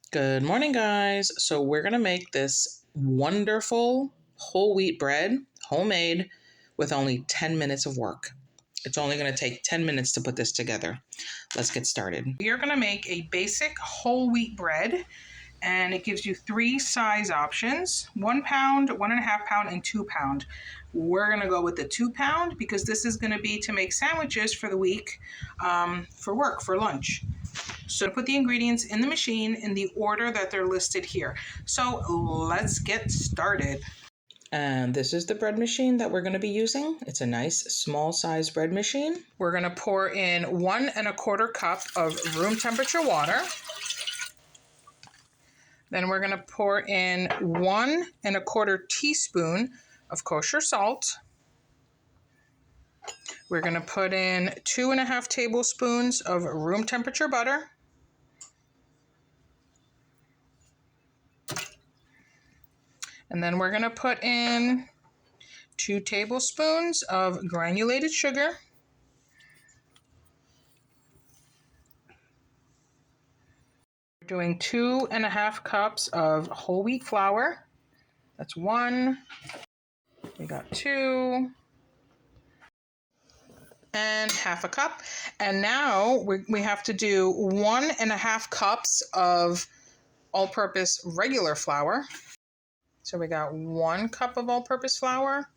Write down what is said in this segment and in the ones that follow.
Good morning, guys. So, we're going to make this wonderful whole wheat bread, homemade, with only 10 minutes of work. It's only going to take 10 minutes to put this together. Let's get started. We are going to make a basic whole wheat bread, and it gives you 3 size options: 1 pound, 1.5 pound, and 2 pound. We're going to go with the 2 pound because this is going to be to make sandwiches for the week, for work, for lunch. So put the ingredients in the machine in the order that they're listed here. So let's get started. And this is the bread machine that we're going to be using. It's a nice small size bread machine. We're going to pour in 1.25 cup of room temperature water. Then we're going to pour in 1.25 teaspoon of kosher salt. We're going to put in 2.5 tablespoons of room temperature butter. And then we're going to put in 2 tablespoons of granulated sugar. We're doing 2.5 cups of whole wheat flour. That's 1. We got 2. And 1/2 cup. And now we have to do 1.5 cups of all-purpose regular flour. So we got 1 cup of all-purpose flour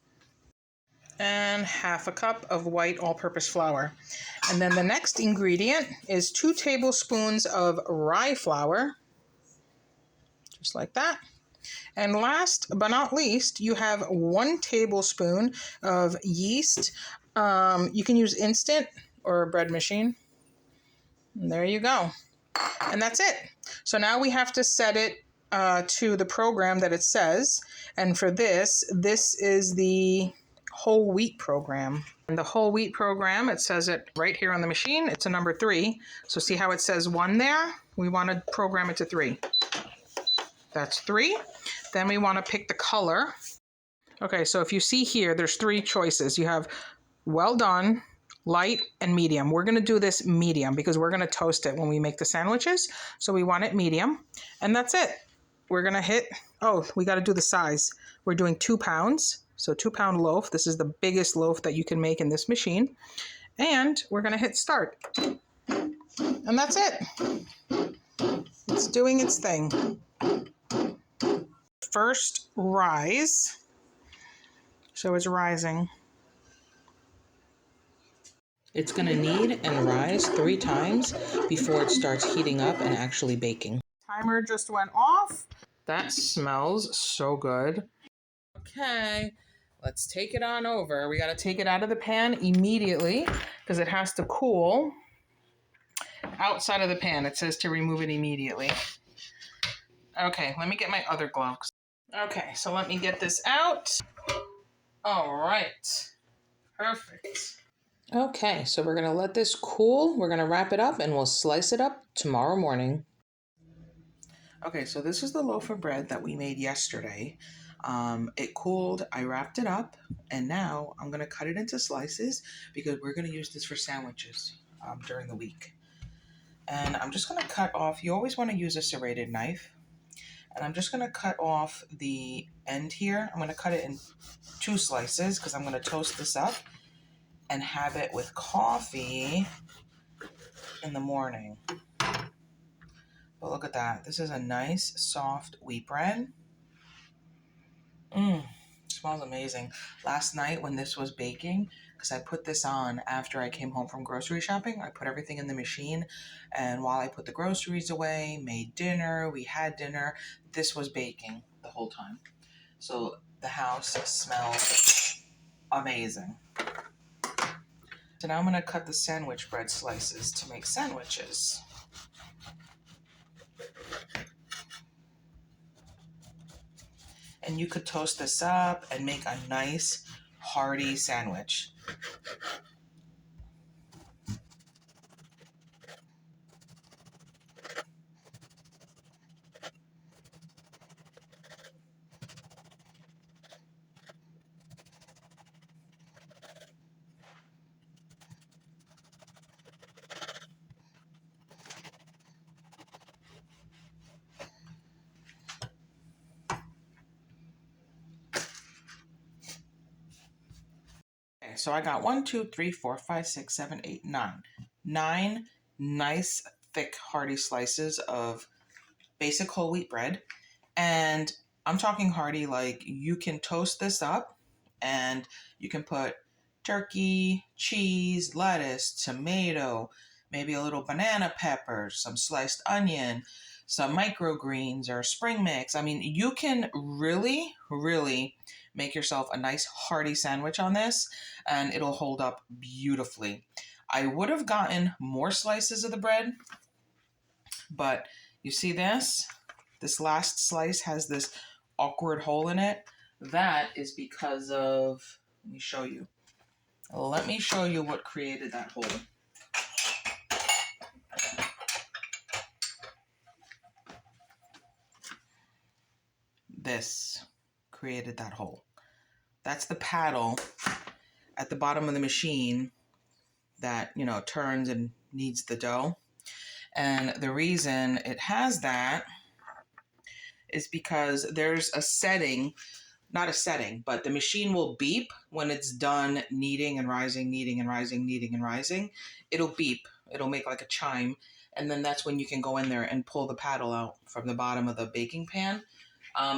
and 1/2 cup of white all-purpose flour. And then the next ingredient is 2 tablespoons of rye flour, just like that. And last but not least, you have 1 tablespoon of yeast. You can use instant or a bread machine. And there you go. And that's it. So now we have to set it to the program that it says. And for this is the whole wheat program. And the whole wheat program, it says it right here on the machine. It's a number 3. So see how it says 1 there? We want to program it to 3. That's 3. Then we want to pick the color. Okay, so if you see here, there's 3 choices. You have well done, light, and medium. We're going to do this medium because we're going to toast it when we make the sandwiches. So we want it medium. And that's it. We're going to hit, we got to do the size. We're doing 2 pounds. So 2 pound loaf. This is the biggest loaf that you can make in this machine. And we're going to hit start. And that's it. It's doing its thing. First rise. So it's rising. It's going to knead and rise 3 times before it starts heating up and actually baking. Timer just went off. That smells so good. Okay, let's take it on over. We got to take it out of the pan immediately because it has to cool outside of the pan. It says to remove it immediately. Okay, let me get my other gloves. Okay, so let me get this out. All right, perfect. Okay, so we're going to let this cool. We're going to wrap it up and we'll slice it up tomorrow morning. Okay, so this is the loaf of bread that we made yesterday. It cooled, I wrapped it up, and now I'm going to cut it into slices because we're going to use this for sandwiches during the week. And I'm just going to cut off, you always want to use a serrated knife. And I'm just going to cut off the end here. I'm going to cut it in 2 slices because I'm going to toast this up and have it with coffee in the morning. But look at that. This is a nice, soft wheat bread. Smells amazing. Last night when this was baking, because I put this on after I came home from grocery shopping, I put everything in the machine. And while I put the groceries away, made dinner, we had dinner, this was baking the whole time. So the house smells amazing. So now I'm going to cut the sandwich bread slices to make sandwiches. And you could toast this up and make a nice, hearty sandwich. so I got 1, 2, 3, 4, 5, 6, 7, 8, 9. 9 nice, thick, hearty slices of basic whole wheat bread. And I'm talking hearty, like you can toast this up and you can put turkey, cheese, lettuce, tomato, maybe a little banana pepper, some sliced onion, some microgreens or spring mix. I mean, you can really, really make yourself a nice hearty sandwich on this, and it'll hold up beautifully. I would have gotten more slices of the bread, but you see this? This last slice has this awkward hole in it. That is because of, let me show you. Let me show you what created that hole. This created that hole. That's the paddle at the bottom of the machine that, you know, turns and kneads the dough. And the reason it has that is because there's a setting, not a setting, but the machine will beep when it's done kneading and rising, kneading and rising, kneading and rising. It'll beep. It'll make like a chime. And then that's when you can go in there and pull the paddle out from the bottom of the baking pan.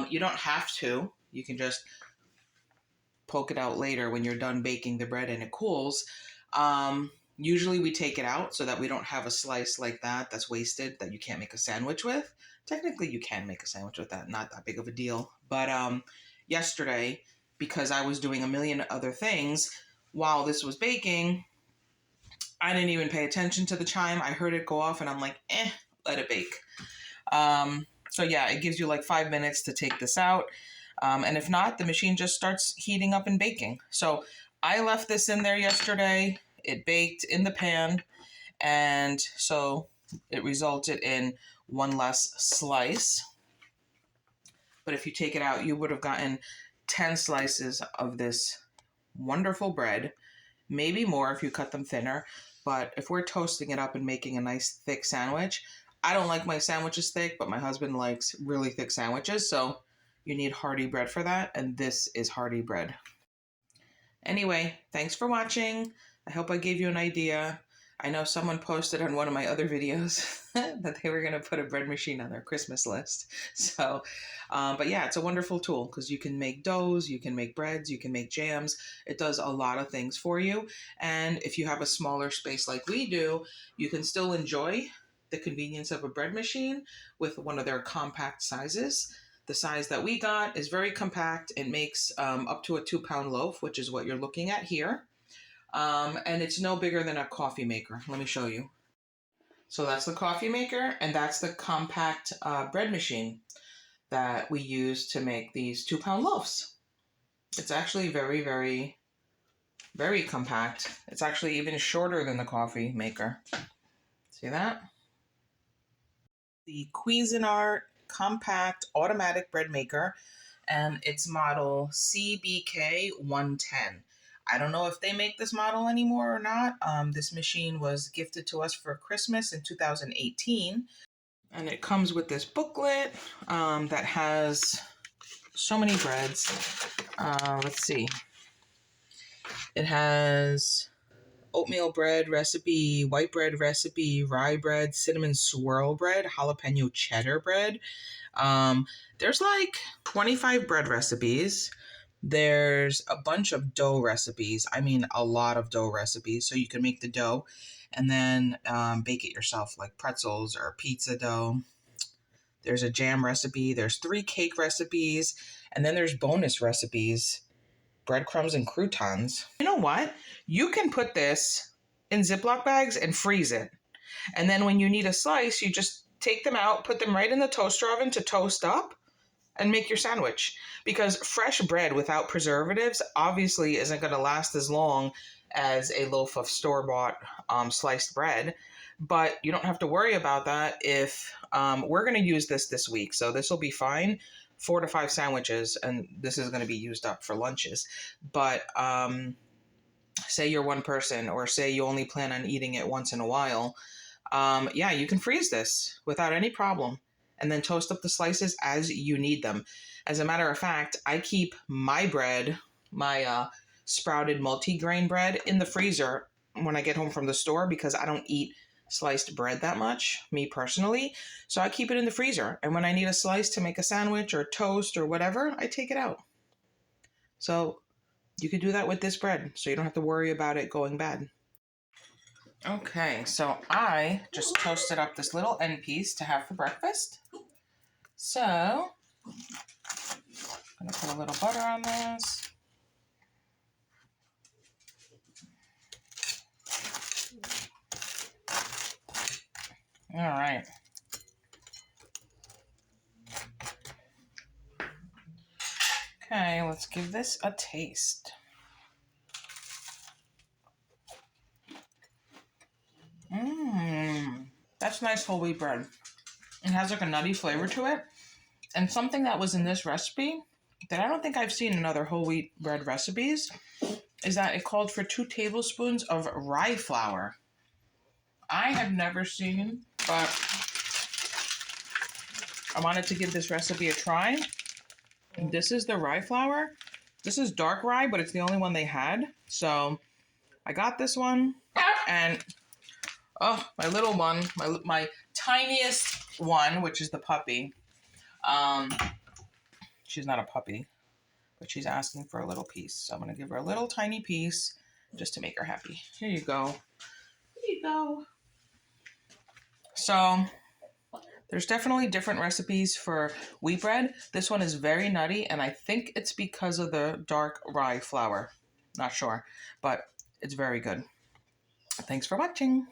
You don't have to. You can just poke it out later when you're done baking the bread and it cools. Usually we take it out so that we don't have a slice like that that's wasted that you can't make a sandwich with. Technically, you can make a sandwich with that. Not that big of a deal. But yesterday, because I was doing a million other things while this was baking, I didn't even pay attention to the chime. I heard it go off and I'm like, let it bake. So yeah, it gives you like 5 minutes to take this out. And if not, the machine just starts heating up and baking. So I left this in there yesterday. It baked in the pan. And so it resulted in one less slice. But if you take it out, you would have gotten 10 slices of this wonderful bread. Maybe more if you cut them thinner. But if we're toasting it up and making a nice thick sandwich, I don't like my sandwiches thick, but my husband likes really thick sandwiches. So you need hearty bread for that. And this is hearty bread. Anyway, thanks for watching. I hope I gave you an idea. I know someone posted on one of my other videos that they were going to put a bread machine on their Christmas list. So, but yeah, it's a wonderful tool because you can make doughs, you can make breads, you can make jams. It does a lot of things for you. And if you have a smaller space like we do, you can still enjoy the convenience of a bread machine with one of their compact sizes. The size that we got is very compact. It makes up to a 2-pound loaf, which is what you're looking at here. And it's no bigger than a coffee maker. Let me show you. So that's the coffee maker, and that's the compact bread machine that we use to make these 2-pound loaves. It's actually very, very, very compact. It's actually even shorter than the coffee maker. See that? The Cuisinart compact automatic bread maker, and it's model CBK 110. I don't know if they make this model anymore or not. This machine was gifted to us for Christmas in 2018. And it comes with this booklet that has so many breads. Let's see. It has oatmeal bread recipe, white bread recipe, rye bread, cinnamon swirl bread, jalapeno cheddar bread. There's like 25 bread recipes. There's a bunch of dough recipes. I mean, a lot of dough recipes. So you can make the dough and then bake it yourself, like pretzels or pizza dough. There's a jam recipe. There's 3 cake recipes. And then there's bonus recipes, breadcrumbs and croutons. You know what? You can put this in Ziploc bags and freeze it. And then when you need a slice, you just take them out, put them right in the toaster oven to toast up, and make your sandwich. Because fresh bread without preservatives obviously isn't going to last as long as a loaf of store-bought sliced bread. But you don't have to worry about that if we're going to use this week. So this will be fine. 4 to 5 sandwiches, and this is going to be used up for lunches. But say you're one person, or say you only plan on eating it once in a while, yeah, you can freeze this without any problem. And then toast up the slices as you need them. As a matter of fact, I keep my bread, my sprouted multi-grain bread in the freezer when I get home from the store because I don't eat sliced bread that much, me personally. So I keep it in the freezer. And when I need a slice to make a sandwich or toast or whatever, I take it out. So you could do that with this bread so you don't have to worry about it going bad. Okay, so I just toasted up this little end piece to have for breakfast. So I'm gonna put a little butter on this. All right. Okay, let's give this a taste. That's nice whole wheat bread. It has like a nutty flavor to it. And something that was in this recipe that I don't think I've seen in other whole wheat bread recipes is that it called for 2 tablespoons of rye flour. I have never seen, but I wanted to give this recipe a try. And this is the rye flour. This is dark rye, but it's the only one they had. So I got this one, and oh, my little one, my tiniest one, which is the puppy. She's not a puppy, but she's asking for a little piece. So I'm going to give her a little tiny piece just to make her happy. Here you go. Here you go. So there's definitely different recipes for wheat bread. This one is very nutty, and I think it's because of the dark rye flour. Not sure, but it's very good. Thanks for watching.